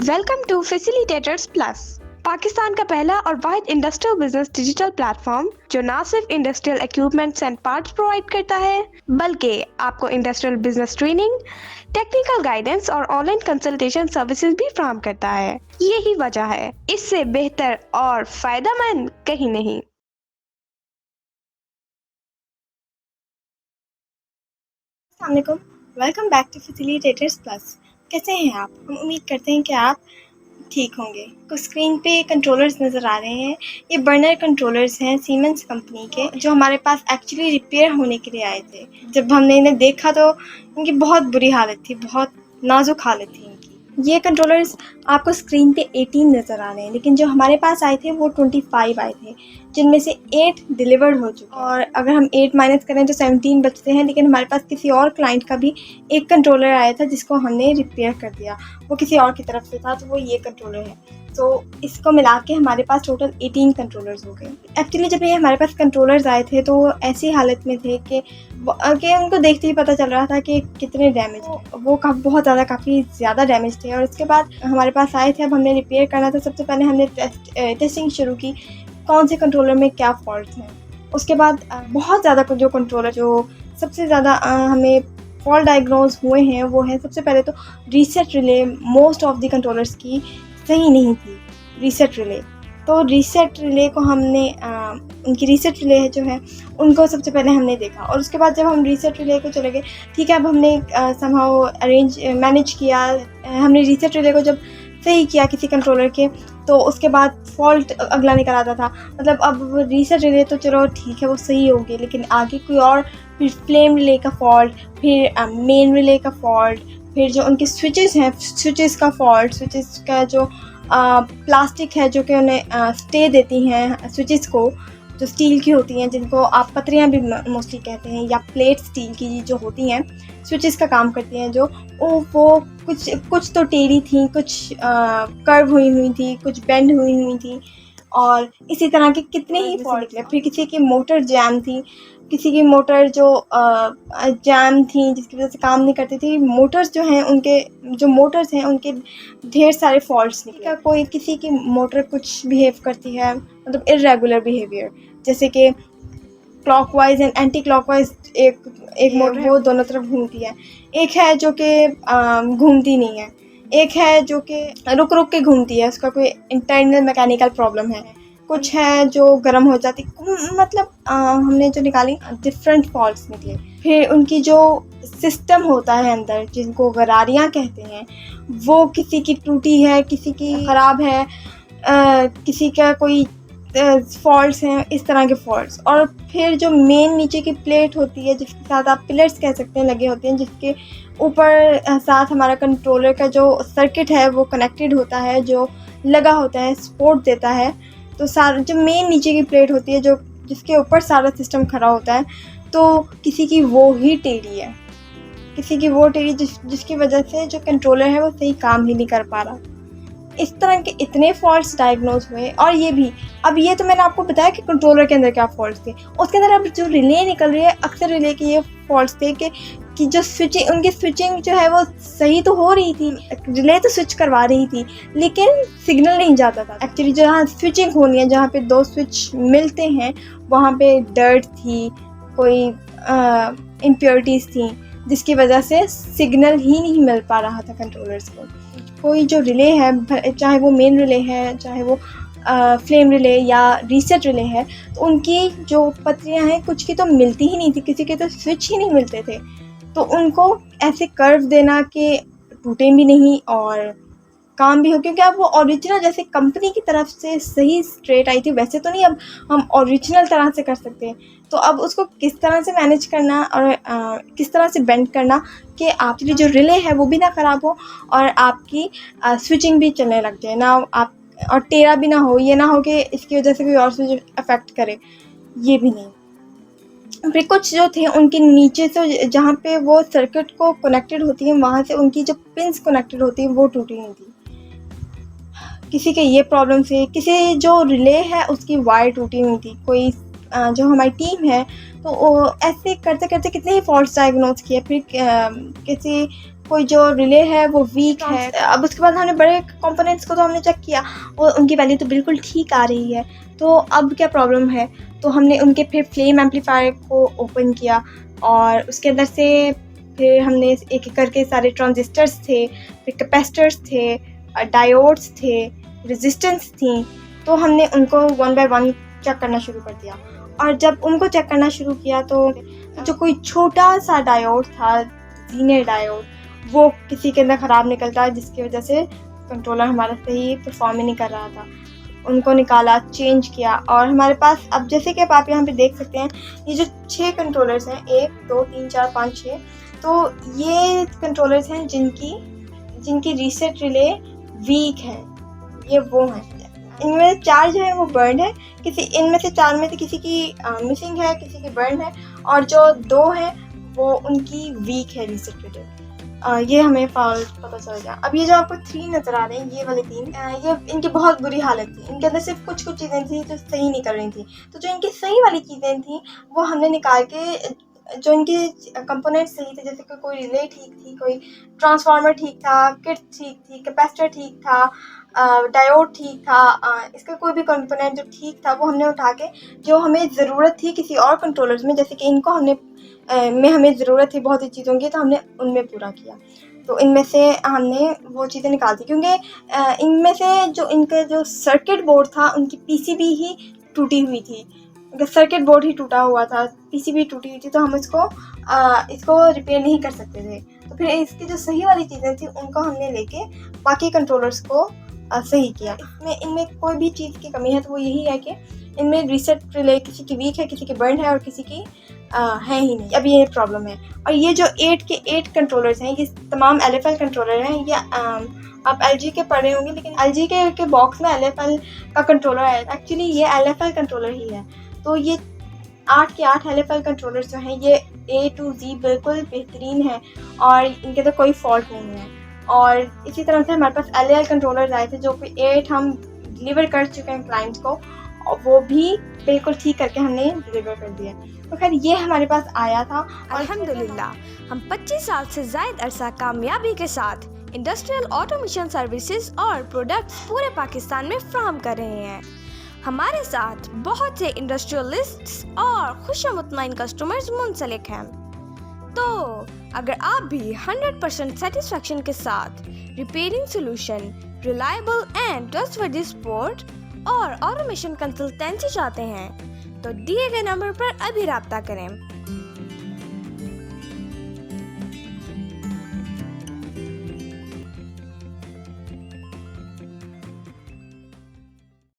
Welcome to Facilitators Plus, Pakistan का पहला और वाहिद इंडस्ट्रियल बिजनेस डिजिटल प्लेटफॉर्म जो ना सिर्फ industrial equipments and parts provide करता है बल्कि आपको industrial business training, technical guidance और ऑनलाइन कंसल्टेशन सर्विसेज भी फराहम करता है। यही वजह है, इससे बेहतर और फायदेमंद कहीं नहीं। अस्सलामुअलैकुम, welcome back to Facilitators Plus. कैसे हैं आप? हम उम्मीद करते हैं कि आप ठीक होंगे। कुछ स्क्रीन पे कंट्रोलर्स नज़र आ रहे हैं। ये बर्नर कंट्रोलर्स हैं सीमेंस कंपनी के, जो हमारे पास एक्चुअली रिपेयर होने के लिए आए थे। जब हमने इन्हें देखा तो इनकी बहुत बुरी हालत थी, बहुत नाजुक हालत थी इनकी। ये कंट्रोलर्स आपको स्क्रीन पे 18 नज़र आ रहे हैं, लेकिन जो हमारे पास आए थे वो 25 आए थे, जिनमें से 8 डिलीवर्ड हो चुके हैं। और अगर हम 8 माइनस करें तो 17 बचते हैं। लेकिन हमारे पास किसी और क्लाइंट का भी एक कंट्रोलर आया था जिसको हमने रिपेयर कर दिया। वो किसी और की तरफ से था, तो वो ये कंट्रोलर है। तो इसको मिला के हमारे पास टोटल 18 कंट्रोलर्स हो गए। एक्चुअली जब ये हमारे पास कंट्रोलर्स आए थे तो ऐसी हालत में थे कि उनको देखते ही पता चल रहा था कि कितने डैमेज हैं। वो बहुत काफ़ी ज़्यादा डैमेज थे। और उसके बाद हमारे पास आए थे, अब हमने रिपेयर करना था। सबसे पहले हमने टेस्टिंग शुरू की, कौन से कंट्रोलर में क्या फॉल्ट है। उसके बाद बहुत ज़्यादा जो कंट्रोलर जो सबसे ज़्यादा हमें फॉल्ट डायग्नोज हुए हैं वो है, सबसे पहले तो reset relay. Most of the controllers की सही नहीं थी रीसेट रिले। तो रीसेट रिले को हमने उनकी रीसेट रिले जो है उनको सबसे पहले हमने देखा। और उसके बाद जब हम रीसेट रिले को चले गए, ठीक है, अब हमने समहाउ मैनेज किया। हमने रीसेट रिले को जब सही किया किसी कंट्रोलर के, तो उसके बाद फॉल्ट अगला निकल आता था। मतलब अब रीसेट रिले तो चलो ठीक है, वो सही होगी, लेकिन आगे कोई और, फिर फ्लेम रिले का फॉल्ट, फिर मेन रिले का फॉल्ट, फिर जो उनके स्विचेस हैं, स्विचेस का फॉल्ट, स्विचेस का जो प्लास्टिक है जो कि उन्हें स्टे देती हैं स्विचेस को, जो स्टील की होती हैं, जिनको आप पतरियाँ भी मोस्टली कहते हैं, या प्लेट स्टील की जो होती हैं, स्विचेस का काम करती हैं, जो वो कुछ तो टेढ़ी थी, कुछ कर्व हुई थी, कुछ बेंड हुई थी। और इसी तरह के कितने ही फॉल्ट निकले। फिर किसी की मोटर जैम थी, किसी की मोटर जो जैम थी, जिसकी वजह से काम नहीं करती थी। मोटर्स जो हैं उनके, जो मोटर्स हैं उनके ढेर सारे फॉल्ट्स निकले। कोई किसी की मोटर कुछ बिहेव करती है, मतलब इर्रेगुलर बिहेवियर, जैसे कि क्लॉकवाइज एंड एंटी क्लॉकवाइज एक मोटर वो दोनों तरफ घूमती है। एक है जो कि घूमती नहीं है। एक है जो कि रुक रुक के घूमती है, उसका कोई इंटरनल मैकेनिकल प्रॉब्लम है। कुछ है जो गर्म हो जाती, मतलब हमने जो निकाली डिफरेंट फॉल्ट्स निकले। फिर उनकी जो सिस्टम होता है अंदर, जिनको गरारियाँ कहते हैं, वो किसी की टूटी है, किसी की ख़राब है, किसी का कोई फॉल्ट्स हैं, इस तरह के फॉल्ट्स। और फिर जो मेन नीचे की प्लेट होती है, जिसके साथ आप पिलर्स कह सकते हैं लगे होते हैं, जिसके ऊपर साथ हमारा कंट्रोलर का जो सर्किट है वो कनेक्टेड होता है, जो लगा होता है, सपोर्ट देता है। तो सारा जो मेन नीचे की प्लेट होती है, जो जिसके ऊपर सारा सिस्टम खड़ा होता है, तो किसी की वो ही टेढ़ी है, किसी की वो टेढ़ी जिसकी वजह से जो कंट्रोलर है वो सही काम ही नहीं कर पा रहा। इस तरह के इतने फॉल्ट्स डायग्नोज हुए। और ये भी, अब ये तो मैंने आपको बताया कि कंट्रोलर के अंदर क्या फॉल्ट्स थे। उसके अंदर अब जो रिले निकल रही है, अक्सर रिले के ये फॉल्ट्स थे कि जो स्विचिंग, उनकी स्विचिंग जो है वो सही तो हो रही थी, रिले तो स्विच करवा रही थी, लेकिन सिग्नल नहीं जाता था। एक्चुअली जहाँ स्विचिंग होनी है, जहाँ पे दो स्विच मिलते हैं, वहाँ पे डर्ट थी, कोई इम्प्योरिटीज़ थी, जिसकी वजह से सिग्नल ही नहीं मिल पा रहा था कंट्रोलर्स को। कोई जो रिले है, चाहे वो मेन रिले है, चाहे वो फ्लेम रिले या रीसेट रिले है, तो उनकी जो पतरियां हैं कुछ की तो मिलती ही नहीं थी, किसी के तो स्विच ही नहीं मिलते थे। तो उनको ऐसे कर्व देना कि टूटे भी नहीं और काम भी हो, क्योंकि अब वो ओरिजिनल जैसे कंपनी की तरफ से सही स्ट्रेट आई थी, वैसे तो नहीं अब हम ओरिजिनल तरह से कर सकते हैं। तो अब उसको किस तरह से मैनेज करना और किस तरह से बेंड करना कि आपकी जो रिले है वो भी ना ख़राब हो और आपकी स्विचिंग भी चलने लग जाए ना, आप और टेढ़ा भी ना हो। ये ना हो कि इसकी वजह से कोई और स्विच अफेक्ट करे, ये भी नहीं। फिर कुछ जो थे उनके नीचे से, जहाँ पे वो सर्किट को कनेक्टेड होती है, वहाँ से उनकी जो पिंस कनेक्टेड होती है वो टूटी नहीं थी। किसी के ये प्रॉब्लम से, किसी जो रिले है उसकी वायर टूटी हुई थी। कोई जो हमारी टीम है, तो ऐसे करते करते कितने ही फॉल्ट्स डायग्नोज किए। फिर किसी कोई जो रिले है वो वीक है। अब उसके बाद हमने बड़े कंपोनेंट्स को तो हमने चेक किया और उनकी वैल्यू तो बिल्कुल ठीक आ रही है। तो अब क्या प्रॉब्लम है, तो हमने उनके फिर फ्लेम एम्पलीफायर को ओपन किया और उसके अंदर से फिर हमने एक एक करके सारे ट्रांजिस्टर्स थे, फिर कैपेसिटर्स थे, डायोड्स थे, रेजिस्टेंस थी। तो हमने उनको वन बाय वन चेक करना शुरू कर दिया। और जब उनको चेक करना शुरू किया तो जो कोई छोटा सा डायोड था, जीनियर डायोड, वो किसी के अंदर ख़राब निकलता, जिसकी वजह से कंट्रोलर हमारा सही परफॉर्म ही नहीं कर रहा था। उनको निकाला, चेंज किया और हमारे पास अब जैसे कि आप यहाँ पे देख सकते हैं, ये जो 6 कंट्रोलर्स हैं, 1 2 3 4 5 6, तो ये कंट्रोलर्स हैं जिनकी रीसेट रिले वीक है। ये वो हैं, इनमें 4 जो है वो बर्न है, इनमें से 4 में से किसी की मिसिंग है, किसी की बर्न है, और जो 2 हैं वो उनकी वीक है रीसेट रिले। ये हमें फॉल्ट पता चल गया। अब ये जो आपको 3 नज़र आ रहे हैं, ये वाले 3, ये इनकी बहुत बुरी हालत थी। इनके अंदर सिर्फ कुछ चीज़ें थी जो सही नहीं कर रही थी। तो जो इनकी सही वाली चीज़ें थी वो हमने निकाल के, जो इनके कंपोनेंट सही थे, जैसे कि कोई रिले ठीक थी, कोई ट्रांसफार्मर ठीक था, किट ठीक थी, कैपेसिटर ठीक था, डायोड ठीक था, इसका कोई भी कंपोनेंट जो ठीक था वो हमने उठा के, जो हमें ज़रूरत थी किसी और कंट्रोलर्स में, जैसे कि इनको हमें ज़रूरत थी बहुत सी चीज़ों की, तो हमने उनमें पूरा किया। तो इनमें से हमने वो चीज़ें निकाल दी, क्योंकि इनमें से जो इनका जो सर्किट बोर्ड था, उनकी पीसीबी ही टूटी हुई थी। सर्किट बोर्ड ही टूटा हुआ था, पीसीबी टूटी हुई थी, तो हम इसको रिपेयर नहीं कर सकते थे। तो फिर इसकी जो सही वाली चीज़ें थी उनको हमने लेके बाकी कंट्रोलर्स को सही किया। इनमें कोई भी चीज़ की कमी है तो वो यही है कि इनमें रीसेट रिले किसी की वीक है, किसी की बर्न है और किसी की है ही नहीं। अब ये प्रॉब्लम है। और ये जो 8 के 8 कंट्रोलर्स हैं, ये तमाम LFL कंट्रोलर हैं। ये आप LG के पढ़ रहे होंगे, लेकिन LG के बॉक्स में LFL का कंट्रोलर है, एक्चुअली ये LFL कंट्रोलर ही है। तो ये 8 के 8 LFL कंट्रोलर्स जो हैं, ये A to Z बिल्कुल बेहतरीन है और इनके तो कोई फॉल्ट नहीं है। और इसी तरह से हमारे पास LAL कंट्रोलर्स आए थे, जो कि 8 हम डिलीवर कर चुके हैं क्लाइंट्स को, और वो भी बिल्कुल ठीक करके हमने डिलीवर कर दिया। तो खैर ये हमारे पास आया था। अल्हम्दुलिल्लाह, हम 25 साल से ज़ायद अरसा कामयाबी के साथ इंडस्ट्रियल ऑटोमेशन सर्विसेज और प्रोडक्ट्स पूरे पाकिस्तान में फ्राहम कर रहे हैं। हमारे साथ बहुत से इंडस्ट्रियलिस्ट्स और खुशमुतमईन कस्टमर्स मुंसलिक हैं। तो अगर आप भी 100% सेटिस्फेक्शन के साथ repairing solution, reliable and trustworthy support और ऑटोमेशन कंसल्टेंसी चाहते हैं, तो दिए गए नंबर पर अभी राब्ता करें।